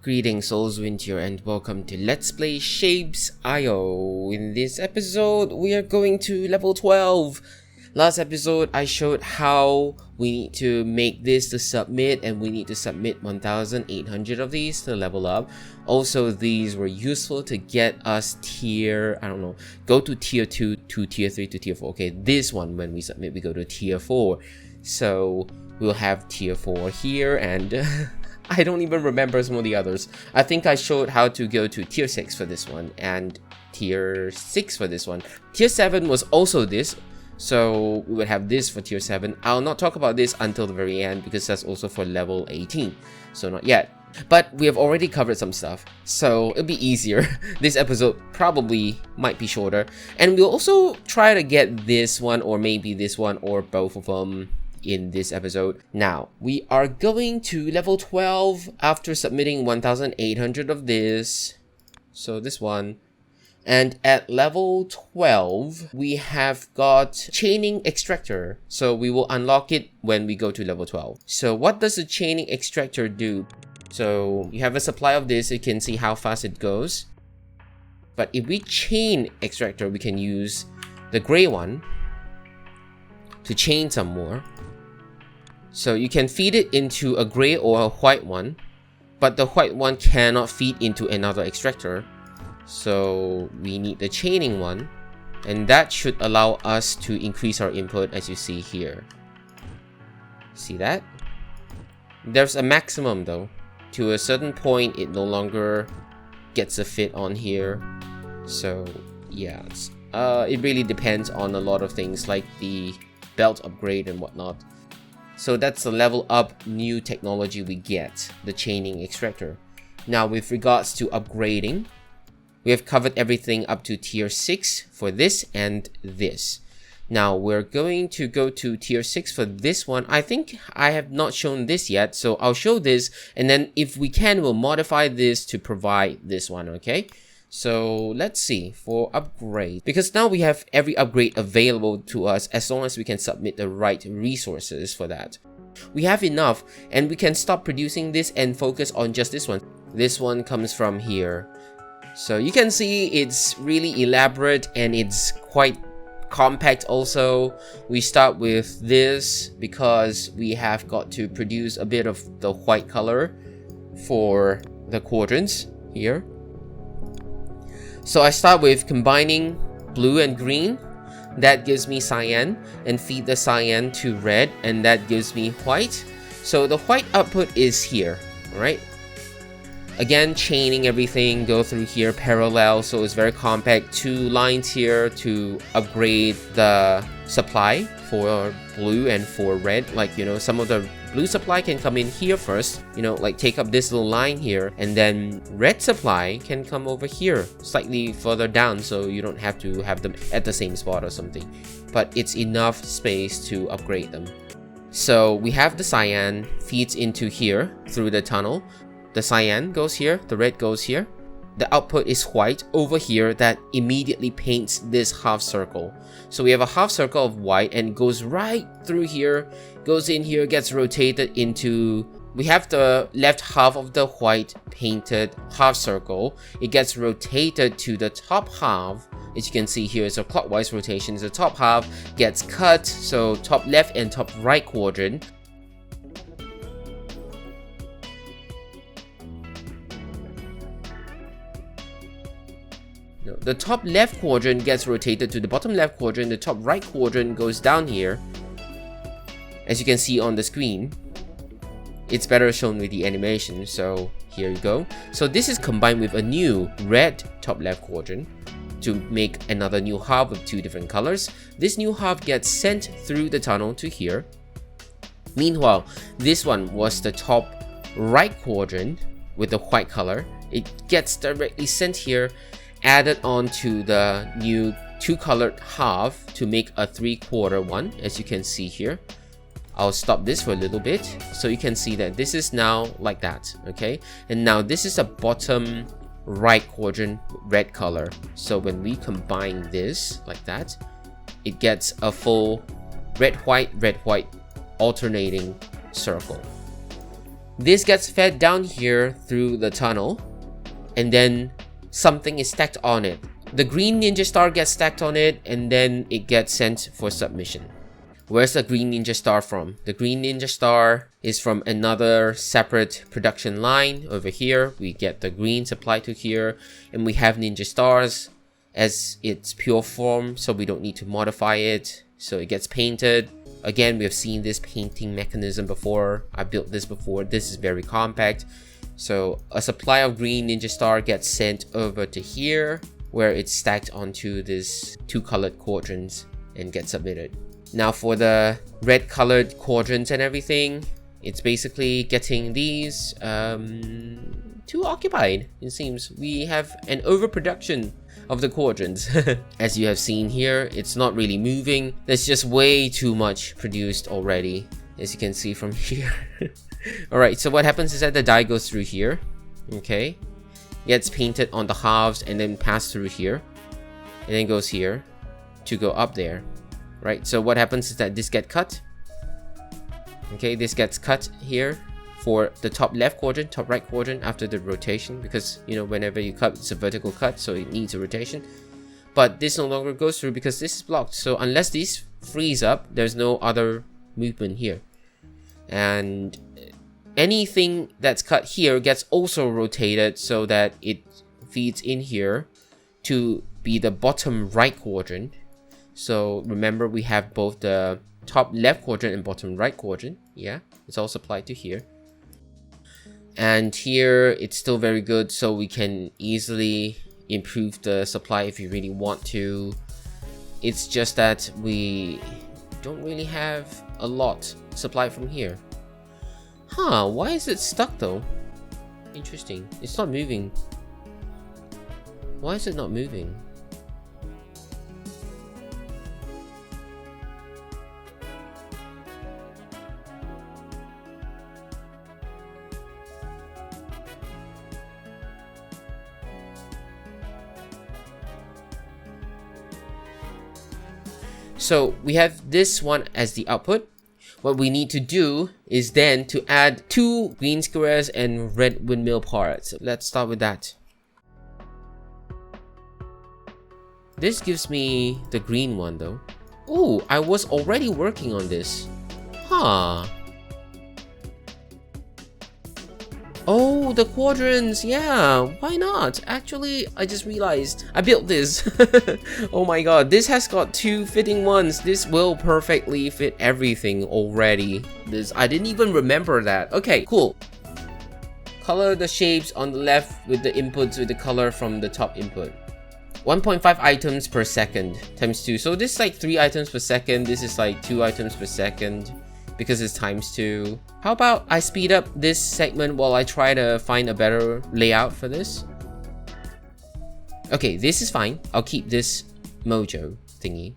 Greetings Soulswind here and welcome to Let's Play Shapez IO. In this episode, we are going to level 12. Last episode, I showed how we need to make this to submit, and we need to submit 1,800 of these to level up. Also, these were useful to get us tier, go to tier 2 to tier 3 to tier 4. Okay, this one, when we submit, we go to tier 4. So, we'll have tier 4 here and... I don't even remember some of the others. I think I showed how to go to tier 6 for this one and tier 6 for this one. Tier 7 was also this, so we would have this for tier 7. I'll not talk about this until the very end because that's also for level 18, so not yet. But we have already covered some stuff, so it'll be easier. This episode probably might be shorter, and we'll also try to get this one or maybe this one or both of them in this episode. Now, we are going to level 12 after submitting 1,800 of this. So this one. And at level 12, we have got chaining extractor. So we will unlock it when we go to level 12. So what does the chaining extractor do? So you have a supply of this, you can see how fast it goes. But if we chain extractor, we can use the gray one to chain some more. So you can feed it into a gray or a white one, but the white one cannot feed into another extractor. So we need the chaining one, and that should allow us to increase our input, as you see here. See that? There's a maximum though. To a certain point, it no longer gets a fit on here. So yeah, it really depends on a lot of things like the belt upgrade and whatnot. So that's the level up new technology we get, the chaining extractor. Now with regards to upgrading, we have covered everything up to tier 6 for this and this. Now we're going to go to tier 6 for this one. I think I have not shown this yet, so I'll show this, and then if we can, we'll modify this to provide this one, okay? So let's see for upgrade, because now we have every upgrade available to us as long as we can submit the right resources for that. We have enough and we can stop producing this and focus on just this one. This one comes from here. So you can see it's really elaborate and it's quite compact also. We start with this because we have got to produce a bit of the white color for the quadrants here. So I start with combining blue and green. That gives me cyan, and feed the cyan to red, and that gives me white. So the white output is here, right? Again, chaining everything, go through here parallel, so it's very compact. 2 lines here to upgrade the supply for blue and for red. Like, you know, some of the blue supply can come in here first, you know, like take up this little line here, and then red supply can come over here slightly further down, so you don't have to have them at the same spot or something, but it's enough space to upgrade them. So we have the cyan feeds into here through the tunnel. The cyan goes here, the red goes here. The output is white over here that immediately paints this half circle. So we have a half circle of white and it goes right through here, goes in here, gets rotated into... We have the left half of the white painted half circle. It gets rotated to the top half. As you can see here, it's a clockwise rotation. The top half gets cut, so top left and top right quadrant. The top left quadrant gets rotated to the bottom left quadrant, the top right quadrant goes down here. As you can see on the screen, it's better shown with the animation, so here you go. So this is combined with a new red top left quadrant to make another new half with 2 different colors. This new half gets sent through the tunnel to here. Meanwhile, this one was the top right quadrant with the white color. It gets directly sent here, added on to the new 2-colored half to make a 3/4 one, as you can see here. I'll stop this for a little bit so you can see that this is now like that, okay? And now this is a bottom right quadrant red color. So when we combine this like that, it gets a full red white alternating circle. This gets fed down here through the tunnel, and then something is stacked on it. The green ninja star gets stacked on it, and then it gets sent for submission. Where's the green ninja star from? The green ninja star is from another separate production line over here. We get the green supplied to here, and we have ninja stars as its pure form, so we don't need to modify it. So it gets painted. Again, we have seen this painting mechanism before. I built this before. This is very compact. So a supply of green ninja star gets sent over to here, where it's stacked onto this 2 colored quadrants and gets submitted. Now for the red colored quadrants and everything, it's basically getting these too occupied. It seems we have an overproduction of the quadrants. As you have seen here, it's not really moving. There's just way too much produced already, as you can see from here. Alright, so what happens is that the dye goes through here, okay, gets painted on the halves and then passed through here, and then goes here to go up there. Right, so what happens is that this gets cut. Okay, this gets cut here for the top left quadrant, top right quadrant after the rotation, because you know whenever you cut, it's a vertical cut, so it needs a rotation. But this no longer goes through because this is blocked. So unless these freeze up, there's no other movement here. And anything that's cut here gets also rotated so that it feeds in here to be the bottom right quadrant. So remember, we have both the top left quadrant and bottom right quadrant. Yeah, it's all supplied to here. And here it's still very good, so we can easily improve the supply if you really want to. It's just that we don't really have a lot supplied from here. Huh, why is it stuck though? Interesting. It's not moving. Why is it not moving? So we have this one as the output. What we need to do is then to add 2 green squares and red windmill parts. Let's start with that. This gives me the green one though. Oh, I was already working on this. Huh. Oh, the quadrants, yeah, why not? Actually, I just realized I built this. Oh my god, this has got 2 fitting ones. This will perfectly fit everything already. I didn't even remember that. Okay, cool. Color the shapes on the left with the inputs with the color from the top input. 1.5 items per second times 2. So this is like 3 items per second. This is like 2 items per second. Because it's times 2. How about I speed up this segment while I try to find a better layout for this? Okay, this is fine. I'll keep this mojo thingy.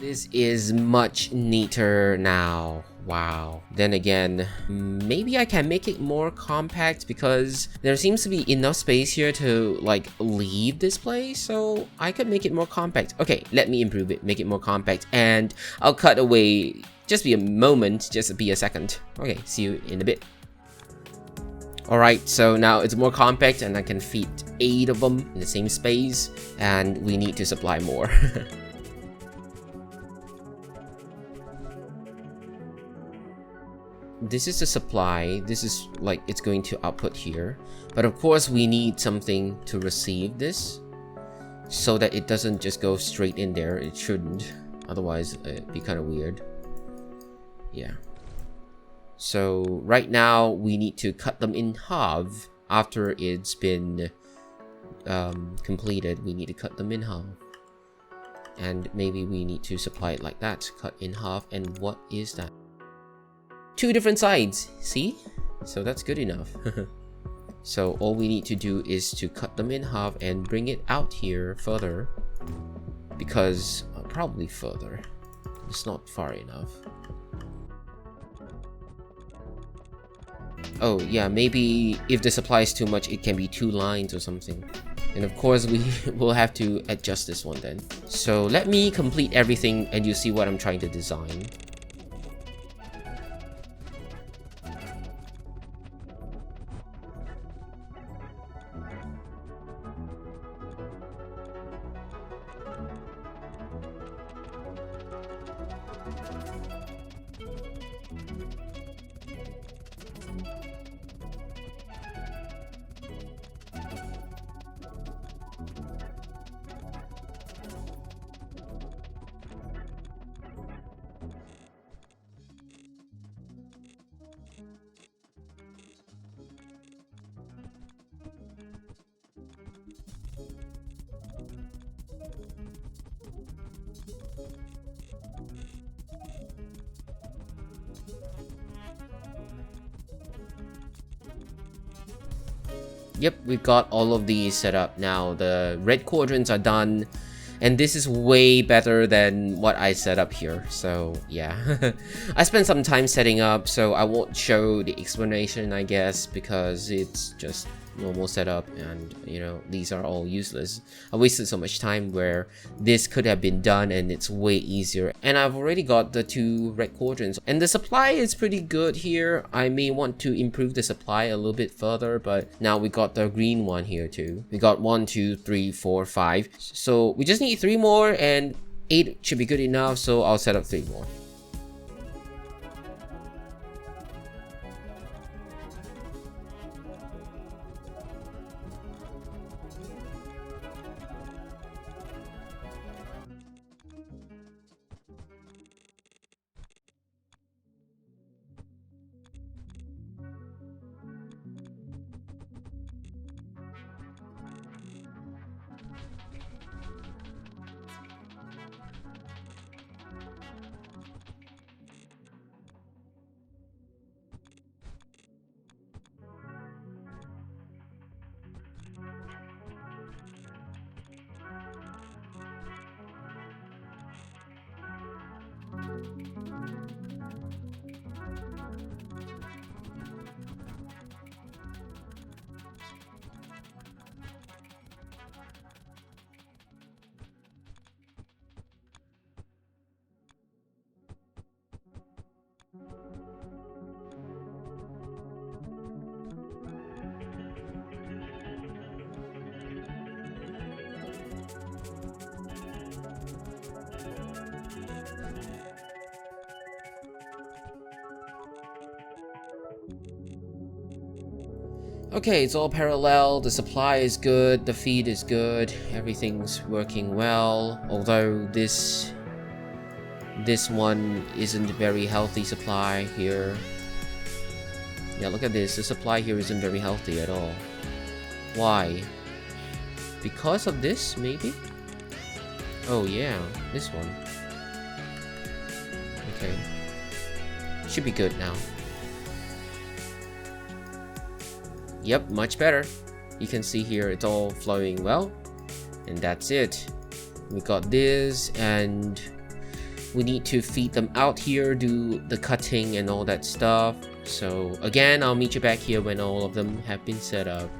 This is much neater now. Wow. Then again, maybe I can make it more compact because there seems to be enough space here to like leave this place, so I could make it more compact. Okay, let me improve it, make it more compact, and I'll cut away. Just be a moment, just be a second. Okay, see you in a bit. Alright, so now it's more compact and I can fit 8 of them in the same space, and we need to supply more. This is the supply. This is like it's going to output here, but of course we need something to receive this so that it doesn't just go straight in there. It shouldn't, otherwise it'd be kind of weird. Yeah, so right now we need to cut them in half. After it's been completed, we need to cut them in half, and maybe we need to supply it like that, cut in half. And what is that? 2 different sides, see? So that's good enough. So all we need to do is to cut them in half and bring it out here further, because probably further, it's not far enough. Oh yeah, maybe if the supply is too much, it can be 2 lines or something. And of course we will have to adjust this one then. So let me complete everything and you see what I'm trying to design. Yep, we've got all of these set up now. The red quadrants are done, and this is way better than what I set up here. So yeah, I spent some time setting up, so I won't show the explanation, I guess, because it's just normal setup, and you know, these are all useless. I wasted so much time where this could have been done, and it's way easier. And I've already got the 2 red quadrants, and the supply is pretty good here. I may want to improve the supply a little bit further, but now we got the green one here too. We got 1 2 3 4 5, so we just need 3 more, and 8 should be good enough, so I'll set up 3 more. Okay, it's all parallel, the supply is good, the feed is good, everything's working well, although this one isn't a very healthy supply here. Yeah, look at this, the supply here isn't very healthy at all. Why? Because of this, maybe? Oh yeah, this one. Okay. Should be good now. Yep, much better. You can see here it's all flowing well. And that's it. We got this, and we need to feed them out here, do the cutting and all that stuff. So again, I'll meet you back here when all of them have been set up.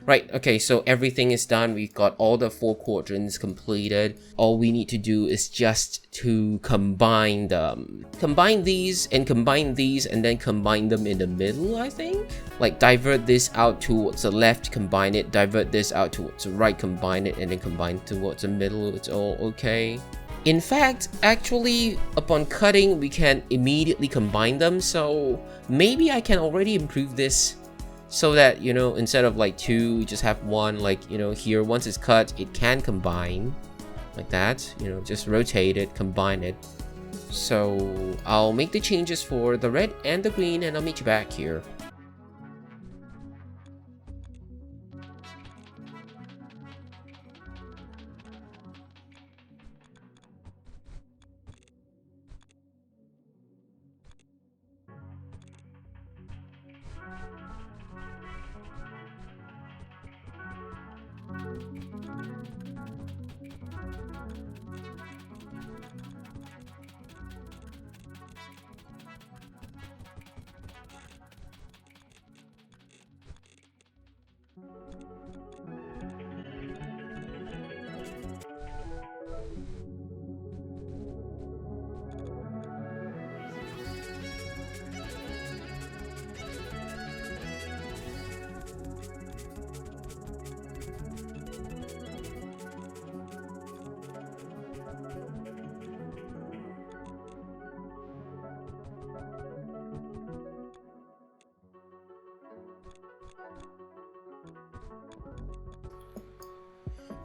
Right, okay, so everything is done. We've got all the 4 quadrants completed. All we need to do is just to combine them. Combine these, and then combine them in the middle, I think? Like, divert this out towards the left, combine it. Divert this out towards the right, combine it, and then combine towards the middle. It's all okay. In fact, actually, upon cutting, we can immediately combine them. So, maybe I can already improve this. So that, you know, instead of like 2, we just have 1, like, you know, here, once it's cut, it can combine like that, you know, just rotate it, combine it. So I'll make the changes for the red and the green, and I'll meet you back here.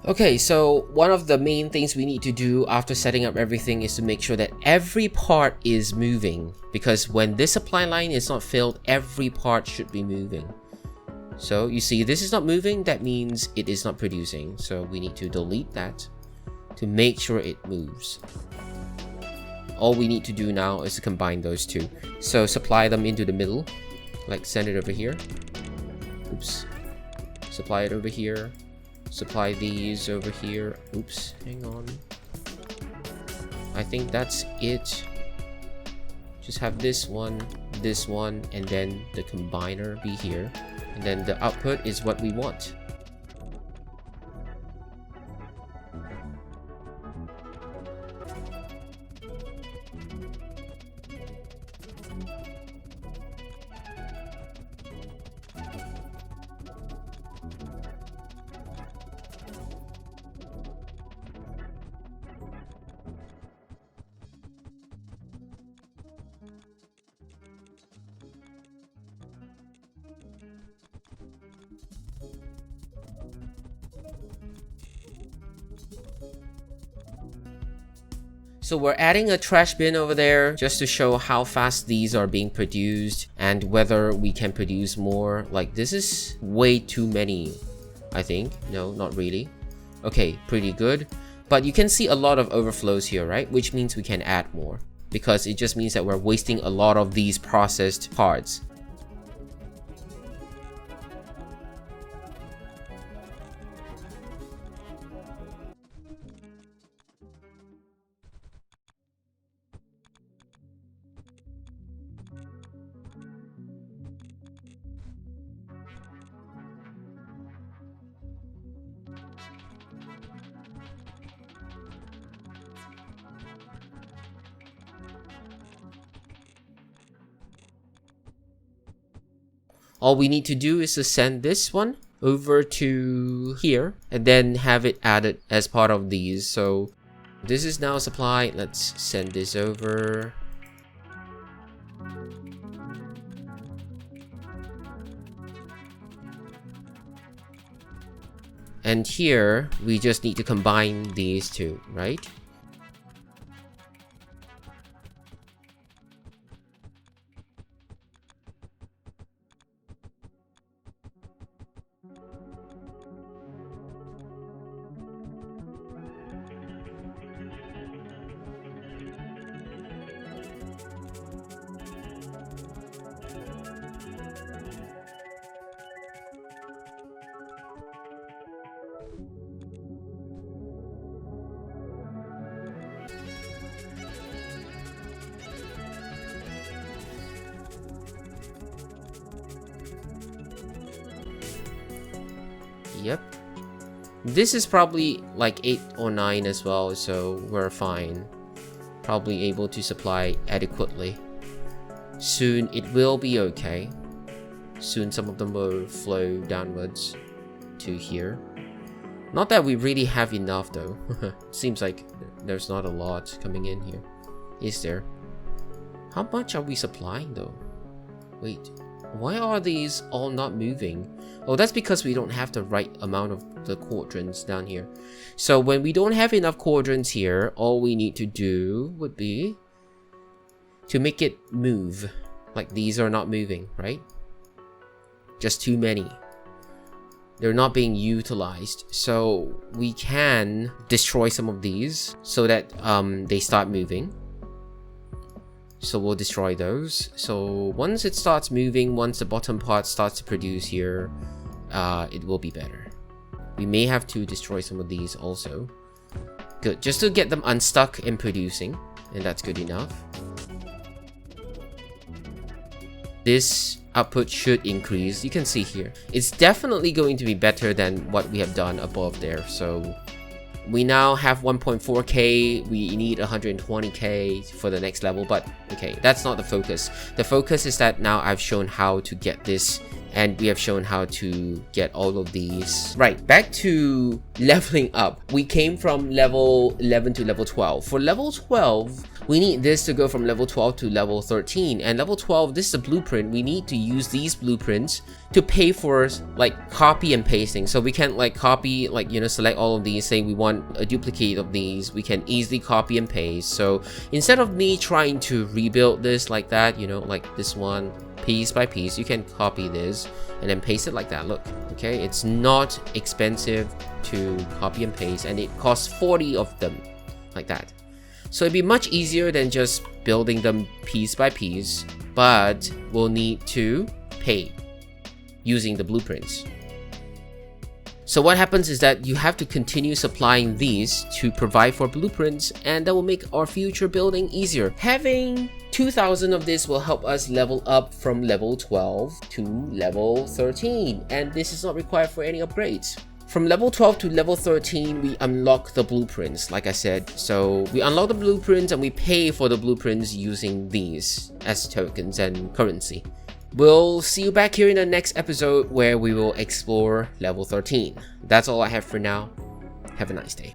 Okay, so one of the main things we need to do after setting up everything is to make sure that every part is moving, because when this supply line is not filled, every part should be moving. So you see this is not moving, that means it is not producing. So we need to delete that to make sure it moves. All we need to do now is to combine those two. So supply them into the middle, like send it over here. Oops. Supply it over here. Supply these over here. Oops, hang on. I think that's it. Just have this one, and then the combiner be here. And then the output is what we want. So we're adding a trash bin over there just to show how fast these are being produced and whether we can produce more. Like, this is way too many, I think. No, not really. Okay, pretty good. But you can see a lot of overflows here, right? Which means we can add more, because it just means that we're wasting a lot of these processed parts. All we need to do is to send this one over to here and then have it added as part of these. So this is now supplied. Let's send this over. And here we just need to combine these two, right? Yep. This is probably like 8 or 9 as well, so we're fine. Probably able to supply adequately. Soon it will be okay. Soon some of them will flow downwards to here. Not that we really have enough though. Seems like there's not a lot coming in here. Is there? How much are we supplying though? Wait, why are these all not moving? Oh, that's because we don't have the right amount of the quadrants down here. So when we don't have enough quadrants here, all we need to do would be to make it move. Like these are not moving, right? Just too many. They're not being utilized. So we can destroy some of these so that they start moving. So we'll destroy those. So once it starts moving, once the bottom part starts to produce here, it will be better. We may have to destroy some of these also. Good, just to get them unstuck and producing, and that's good enough. This output should increase. You can see here. It's definitely going to be better than what we have done above there. So we now have 1.4k. We need 120k for the next level, but okay, that's not the focus. The focus is that now I've shown how to get this, and we have shown how to get all of these. Right, back to leveling up. We came from level 11 to level 12. For level 12, we need this to go from level 12 to level 13. And level 12, this is a blueprint. We need to use these blueprints to pay for like copy and pasting. So we can like copy, like, you know, select all of these, say we want a duplicate of these, we can easily copy and paste. So instead of me trying to rebuild this like that, you know, like this one, piece by piece, you can copy this and then paste it like that. Look, okay, it's not expensive to copy and paste, and it costs 40 of them like that. So it'd be much easier than just building them piece by piece, but we'll need to pay using the blueprints. So what happens is that you have to continue supplying these to provide for blueprints, and that will make our future building easier. Having 2,000 of this will help us level up from level 12 to level 13, and this is not required for any upgrades. From level 12 to level 13, we unlock the blueprints, like I said. So we unlock the blueprints and we pay for the blueprints using these as tokens and currency. We'll see you back here in the next episode where we will explore level 13. That's all I have for now. Have a nice day.